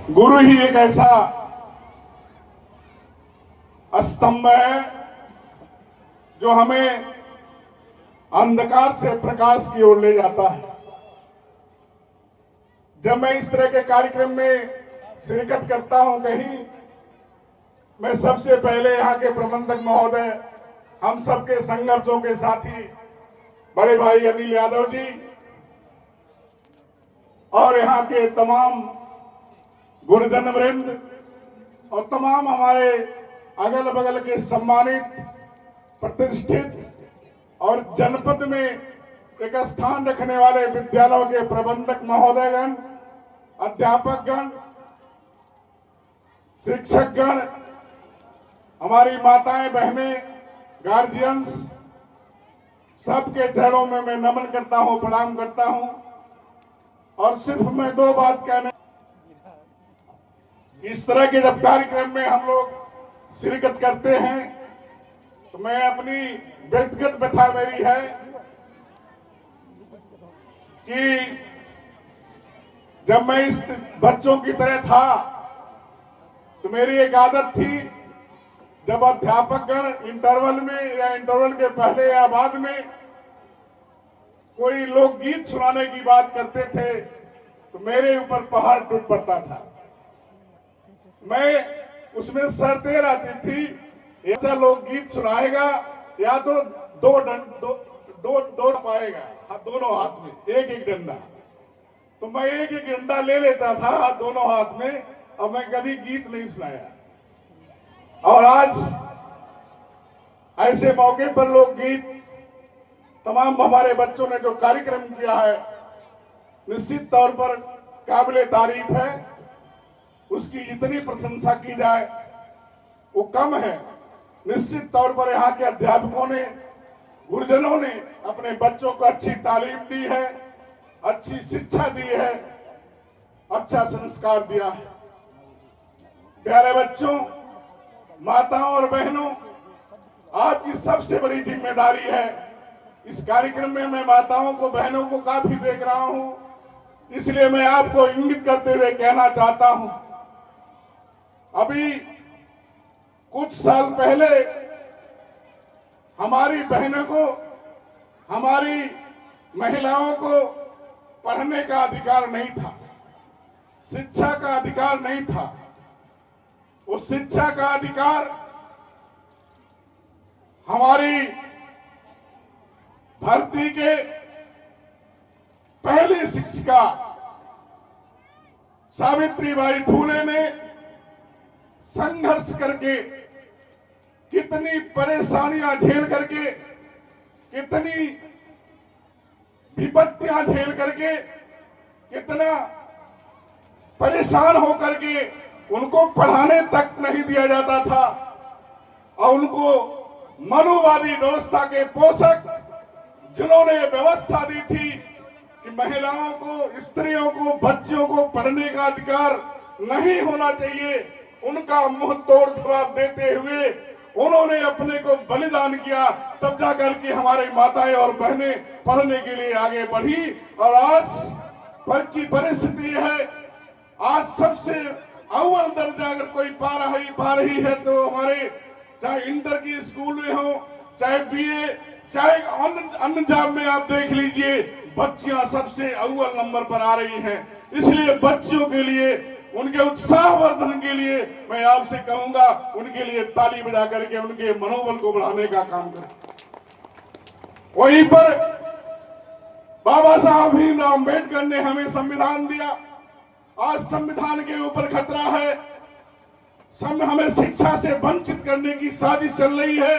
गुरु ही एक ऐसा स्तंभ है जो हमें अंधकार से प्रकाश की ओर ले जाता है। जब मैं इस तरह के कार्यक्रम में शिरकत करता हूं कहीं, मैं सबसे पहले यहाँ के प्रबंधक महोदय, हम सबके संघर्षों के साथी बड़े भाई अनिल यादव जी और यहाँ के तमाम गुरुजन वृंद और तमाम हमारे अगल बगल के सम्मानित, प्रतिष्ठित और जनपद में एक स्थान रखने वाले विद्यालयों के प्रबंधक महोदयगण, अध्यापकगण, शिक्षकगण, हमारी माताएं, बहनें, गार्जियंस, सबके चरणों में मैं नमन करता हूं, प्रणाम करता हूं। और सिर्फ मैं दो बात कहने, इस तरह के जब कार्यक्रम में हम लोग शिरकत करते हैं तो मैं अपनी व्यक्तिगत व्यथा मेरी है कि जब मैं इस बच्चों की तरह था तो मेरी एक आदत थी, जब अध्यापकगण इंटरवल में या इंटरवल के पहले या बाद में कोई लोकगीत सुनाने की बात करते थे तो मेरे ऊपर पहाड़ टूट पड़ता था। मैं उसमें शर्तें रहती थी, अच्छा लोकगीत सुनाएगा या तो दो पाएगा, दोनों हाथ में एक एक डंडा। तो मैं एक एक डंडा ले लेता था दोनों हाथ में और मैं कभी गीत नहीं सुनाया। और आज ऐसे मौके पर लोकगीत तमाम हमारे बच्चों ने जो कार्यक्रम किया है, निश्चित तौर पर काबिले तारीफ है। उसकी जितनी प्रशंसा की जाए वो कम है। निश्चित तौर पर यहाँ के अध्यापकों ने, गुरुजनों ने अपने बच्चों को अच्छी तालीम दी है, अच्छी शिक्षा दी है, अच्छा संस्कार दिया है। प्यारे बच्चों, माताओं और बहनों, आपकी सबसे बड़ी जिम्मेदारी है। इस कार्यक्रम में मैं माताओं को, बहनों को काफी देख रहा हूं, इसलिए मैं आपको इंगित करते हुए कहना चाहता हूं, अभी कुछ साल पहले हमारी बहनों को, हमारी महिलाओं को पढ़ने का अधिकार नहीं था, शिक्षा का अधिकार नहीं था। उस शिक्षा का अधिकार हमारी धरती के पहली शिक्षिका सावित्रीबाई फूले ने संघर्ष करके, कितनी परेशानियां झेल करके, कितनी विपत्तियां झेल करके, कितना परेशान होकर के उनको पढ़ाने तक नहीं दिया जाता था और उनको मनुवादी व्यवस्था के पोषक जिन्होंने व्यवस्था दी थी कि महिलाओं को, स्त्रियों को, बच्चियों को पढ़ने का अधिकार नहीं होना चाहिए, उनका मुंह तोड़ जवाब देते हुए उन्होंने अपने को बलिदान किया। तब जाकर के हमारी माताएं और बहनें पढ़ने के लिए आगे बढ़ी। और आज पर की परिस्थिति है, आज सबसे अव्वल दर्जा अगर कोई पा रही है तो हमारे, चाहे इंटर की स्कूल में हो, चाहे बीए, चाहे अन्य जॉब में आप देख लीजिए, बच्चियां सबसे अव्वल नंबर पर आ रही हैं। इसलिए बच्चियों के लिए, उनके उत्साहवर्धन के लिए मैं आपसे कहूंगा, उनके लिए ताली बजा करके उनके मनोबल को बढ़ाने का काम करें। वहीं पर बाबा साहब भीमराव अम्बेडकर ने हमें संविधान दिया। आज संविधान के ऊपर खतरा है, हमें शिक्षा से वंचित करने की साजिश चल रही है।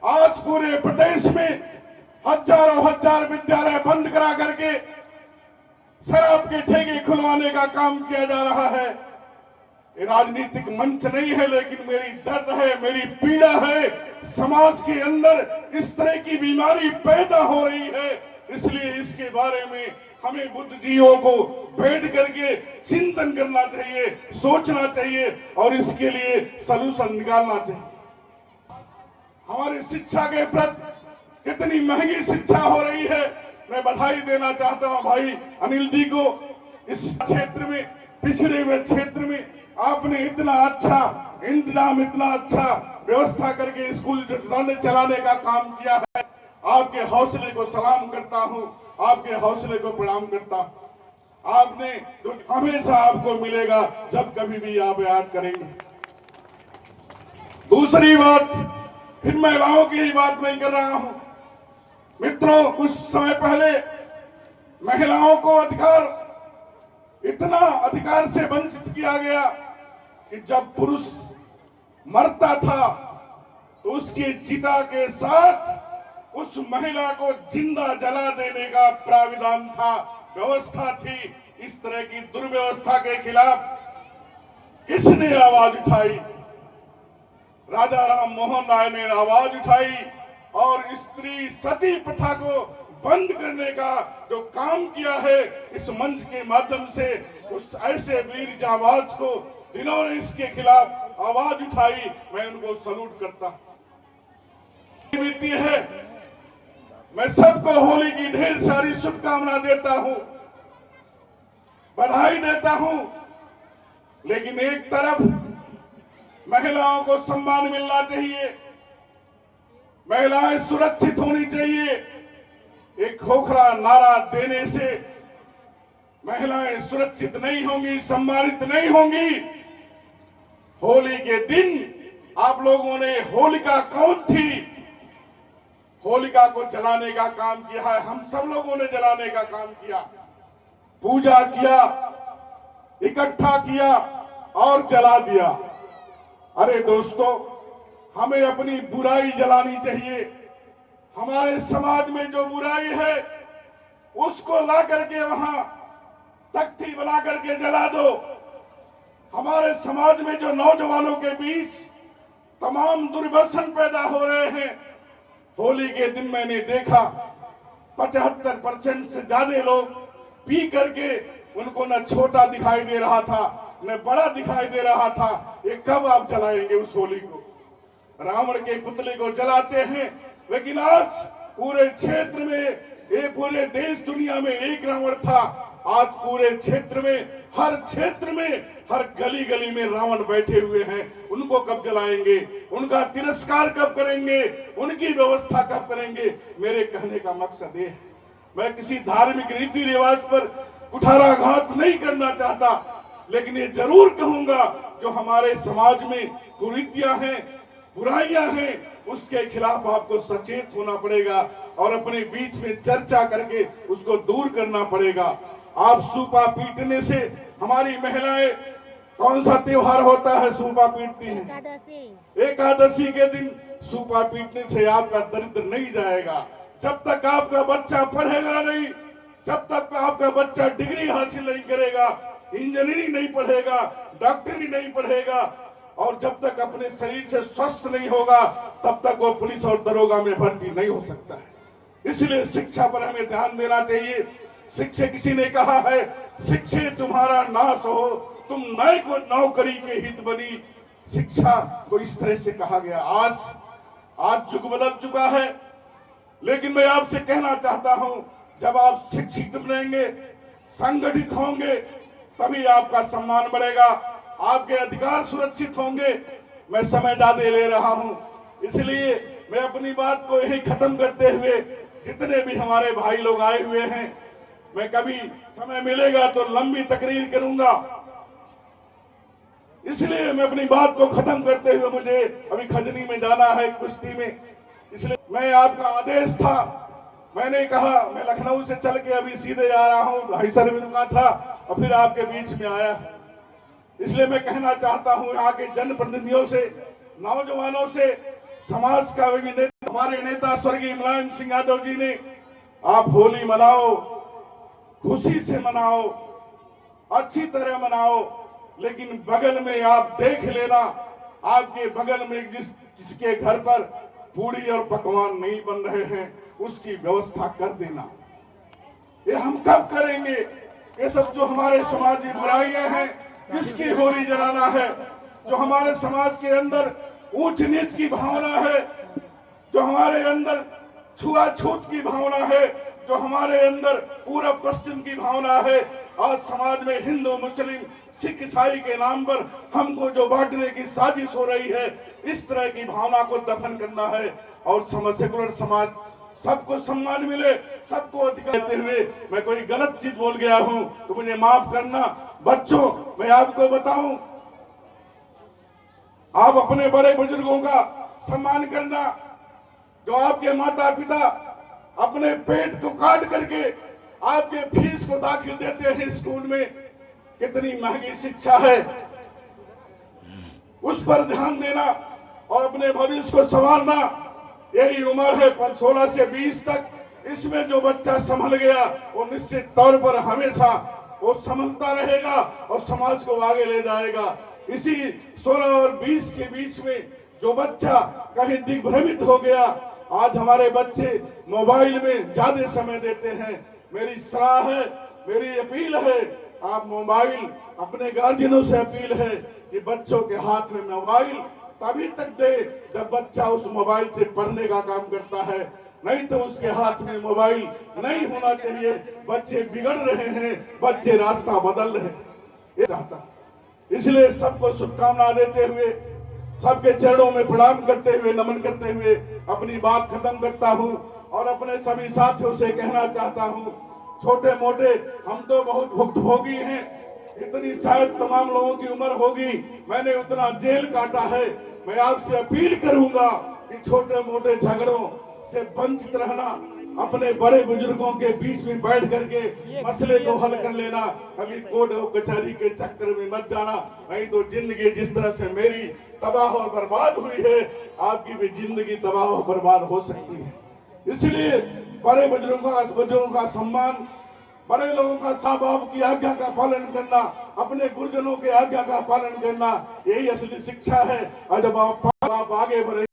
आज पूरे प्रदेश में हजारों हजार विद्यालय बंद करा करके शराब के ठेके खुलवाने का काम किया जा रहा है। ये राजनीतिक मंच नहीं है, लेकिन मेरी दर्द है, मेरी पीड़ा है। समाज के अंदर इस तरह की बीमारी पैदा हो रही है, इसलिए इसके बारे में हमें बुद्धिजीवियों को बैठ करके चिंतन करना चाहिए, सोचना चाहिए और इसके लिए सलूशन निकालना चाहिए। हमारी शिक्षा के प्रति कितनी महंगी शिक्षा हो रही है। मैं बधाई देना चाहता हूं भाई अनिल जी को। इस क्षेत्र में पिछड़े हुए क्षेत्र में आपने इतना अच्छा इंतजाम, इतना अच्छा व्यवस्था करके स्कूल चलाने का काम किया है। आपके हौसले को सलाम करता हूं, आपके हौसले को प्रणाम करता हूं। आपने जो हमेशा आपको मिलेगा जब कभी भी आप याद करेंगे। दूसरी बात, फिर महिलाओं की ही बात नहीं कर रहा हूं मित्रों। कुछ समय पहले महिलाओं को इतना अधिकार से वंचित किया गया कि जब पुरुष मरता था तो उसकी चिता के साथ उस महिला को जिंदा जला देने का प्राविधान था, व्यवस्था थी। इस तरह की दुर्व्यवस्था के खिलाफ किसने आवाज उठाई? राजा राम मोहन राय ने आवाज उठाई और स्त्री सती प्रथा को बंद करने का जो काम किया है इस मंच के माध्यम से, उस ऐसे वीर जांबाज को जिन्होंने इसके खिलाफ आवाज उठाई, मैं उनको सलूट करता है। मैं सबको होली की ढेर सारी शुभकामना देता हूं, बधाई देता हूं। लेकिन एक तरफ महिलाओं को सम्मान मिलना चाहिए, महिलाएं सुरक्षित होनी चाहिए। एक खोखला नारा देने से महिलाएं सुरक्षित नहीं होंगी, सम्मानित नहीं होंगी। होली के दिन आप लोगों ने होलिका कौन थी, होलिका को जलाने का काम किया है। हम सब लोगों ने जलाने का काम किया, पूजा किया, इकट्ठा किया और जला दिया। अरे दोस्तों, हमें अपनी बुराई जलानी चाहिए। हमारे समाज में जो बुराई है उसको ला करके वहां तख्ती बना करके जला दो। हमारे समाज में जो नौजवानों के बीच तमाम दुर्व्यसन पैदा हो रहे हैं, होली के दिन मैंने देखा 75% से ज्यादा लोग पी करके, उनको न छोटा दिखाई दे रहा था न बड़ा दिखाई दे रहा था। ये कब आप जलाएंगे उस होली को? रावण के पुतले को जलाते हैं, लेकिन आज पूरे क्षेत्र में, ये पूरे देश दुनिया में एक रावण था। आज पूरे क्षेत्र में, हर क्षेत्र में, हर गली गली में रावण बैठे हुए हैं। उनको कब जलाएंगे? उनका तिरस्कार कब करेंगे? उनकी व्यवस्था कब करेंगे? मेरे कहने का मकसद ये है, मैं किसी धार्मिक रीति रिवाज पर कुठाराघात नहीं करना चाहता, लेकिन ये जरूर कहूंगा जो हमारे समाज में कुरीतियां हैं, बुराइयां हैं, उसके खिलाफ आपको सचेत होना पड़ेगा और अपने बीच में चर्चा करके उसको दूर करना पड़ेगा। आप सूपा पीटने से हमारी महिलाएं, कौन सा त्योहार होता है सूपा पीटती हैं? एकादशी के दिन सूपा पीटने से आपका दरिद्र नहीं जाएगा। जब तक आपका बच्चा पढ़ेगा नहीं, जब तक आपका बच्चा डिग्री हासिल नहीं करेगा, इंजीनियरिंग नहीं पढ़ेगा, डॉक्टरी नहीं पढ़ेगा, और जब तक अपने शरीर से स्वस्थ नहीं होगा, तब तक वो पुलिस और दरोगा में भर्ती नहीं हो सकता है। इसलिए शिक्षा पर हमें ध्यान देना चाहिए। शिक्षक, किसी ने कहा है, शिक्षे तुम्हारा नाश हो, तुम नए को नौकरी के हित बनी। शिक्षा को इस तरह से कहा गया। आज युग बदल चुका है, लेकिन मैं आपसे कहना चाहता हूं, जब आप शिक्षित बनेंगे, संगठित होंगे, तभी आपका सम्मान बढ़ेगा, आपके अधिकार सुरक्षित होंगे। मैं समय ज्यादा ले रहा हूं, इसलिए मैं अपनी बात को यही खत्म करते हुए, जितने भी हमारे भाई लोग आए हुए हैं, मैं कभी समय मिलेगा तो लंबी तकरीर करूंगा। इसलिए मैं अपनी बात को खत्म करते हुए, मुझे अभी खजनी में जाना है, कुश्ती में, इसलिए मैं आपका आदेश था, मैंने कहा मैं लखनऊ से चल के अभी सीधे आ रहा हूं, भाई सर भी रुका था और फिर आपके बीच में आया। इसलिए मैं कहना चाहता हूं यहाँ के जनप्रतिनिधियों से, नौजवानों से, समाज का हमारे नेता स्वर्गीय मुलायम सिंह यादव जी ने, आप होली मनाओ, खुशी से मनाओ, अच्छी तरह मनाओ, लेकिन बगल में आप देख लेना, आपके बगल में जिसके घर पर पूड़ी और पकवान नहीं बन रहे हैं, उसकी व्यवस्था कर देना। ये हम कब करेंगे? ये सब जो हमारे समाज की बुराइयां हैं, किसकी होली जलाना है? जो हमारे समाज के अंदर ऊंच नीच की भावना है, जो हमारे अंदर छुआछूत की भावना है, जो हमारे अंदर पूरब पश्चिम की भावना है, आज समाज में हिंदू मुस्लिम सिख ईसाई के नाम पर हमको जो बांटने की साजिश हो रही है, इस तरह की भावना को दफन करना है और सेकुलर समाज सबको सम्मान मिले, सबको अधिकार देते हुए मैं कोई गलत चीज बोल गया हूं तो मुझे माफ करना। बच्चों, मैं आपको बताऊं, आप अपने बड़े बुजुर्गों का सम्मान करना। जो आपके माता पिता अपने पेट को काट करके आपके फीस को दाखिल देते हैं स्कूल में, कितनी महंगी शिक्षा है, उस पर ध्यान देना और अपने भविष्य को संवारना। यही उम्र है 16 से 20 तक, इसमें जो बच्चा संभल गया वो निश्चित तौर पर हमेशा वो संभलता रहेगा और समाज को आगे ले जाएगा। इसी 16 और 20 के बीच में जो बच्चा कहीं दिग्भ्रमित हो गया, आज हमारे बच्चे मोबाइल में ज्यादा समय देते हैं। मेरी सलाह है, मेरी अपील है, आप मोबाइल, अपने गार्जियनों से अपील है कि बच्चों के हाथ में मोबाइल तभी तक दे जब बच्चा उस मोबाइल से पढ़ने का काम करता है, नहीं तो उसके हाथ में मोबाइल नहीं होना चाहिए। बच्चे बिगड़ रहे हैं, बच्चे रास्ता बदल रहे हैं, ये चाहता। इसलिए सबको शुभकामना देते हुए, सबके चरणों में प्रणाम करते हुए, नमन करते हुए अपनी बात खत्म करता हूं और अपने सभी साथियों से कहना चाहता हूं, छोटे मोटे हम तो बहुत भुक्तभोगी हैं, इतनी शायद तमाम लोगों की उम्र होगी, मैंने उतना जेल काटा है। मैं आपसे अपील करूंगा कि छोटे मोटे झगड़ों से वंचित रहना, अपने बड़े बुजुर्गों के बीच में बैठ करके मसले को हल कर लेना, कभी कोर्ट और कचहरी के चक्कर में मत जाना, नहीं तो जिंदगी जिस तरह से मेरी तबाह और बर्बाद हुई है, आपकी भी जिंदगी तबाह और बर्बाद हो सकती है। इसलिए बड़े बुजुर्गों का सम्मान, बड़े लोगों का साहब की आज्ञा का पालन करना, अपने गुरुजनों के आज्ञा का पालन करना, यही असली शिक्षा है। और जब आप आगे बढ़े